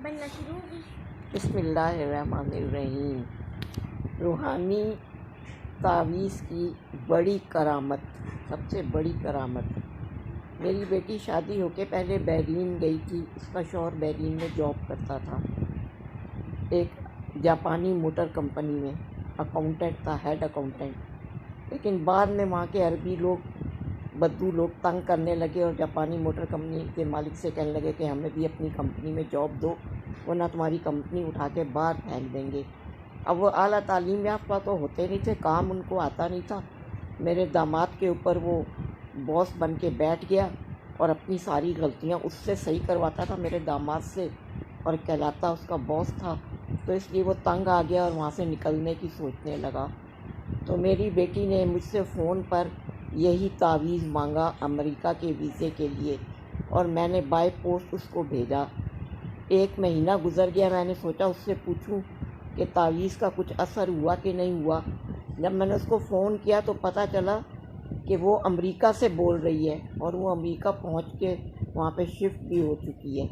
बनना शुरू होगी। बिस्मिल्लाहिर्रहमानिर्रहीम। रूहानी तावीज़ की बड़ी करामत, सबसे बड़ी करामत। मेरी बेटी शादी होके पहले बहरीन गई थी। उसका शौहर बहरीन में जॉब करता था, एक जापानी मोटर कंपनी में अकाउंटेंट था, हेड अकाउंटेंट। लेकिन बाद में वहाँ के अरबी लोग, बद्दू लोग तंग करने लगे और जापानी मोटर कंपनी के मालिक से कहने लगे कि हमें भी अपनी कंपनी में जॉब दो, वरना तुम्हारी कंपनी उठा के बाहर फेंक देंगे। अब वो आला तालीम याफ्ता तो होते नहीं थे, काम उनको आता नहीं था। मेरे दामाद के ऊपर वो बॉस बन के बैठ गया और अपनी सारी गलतियाँ उससे सही करवाता था, मेरे दामाद से, और कहलाता उसका बॉस था। तो इसलिए वो तंग आ गया और वहाँ से निकलने की सोचने लगा। तो मेरी बेटी ने मुझसे फ़ोन पर यही तावीज़ मांगा अमेरिका के वीज़े के लिए, और मैंने बाय पोस्ट उसको भेजा। 1 महीना गुज़र गया। मैंने सोचा उससे पूछूं कि तावीज़ का कुछ असर हुआ कि नहीं हुआ। जब मैंने उसको फ़ोन किया तो पता चला कि वो अमेरिका से बोल रही है और वो अमेरिका पहुंच के वहाँ पे शिफ्ट भी हो चुकी है।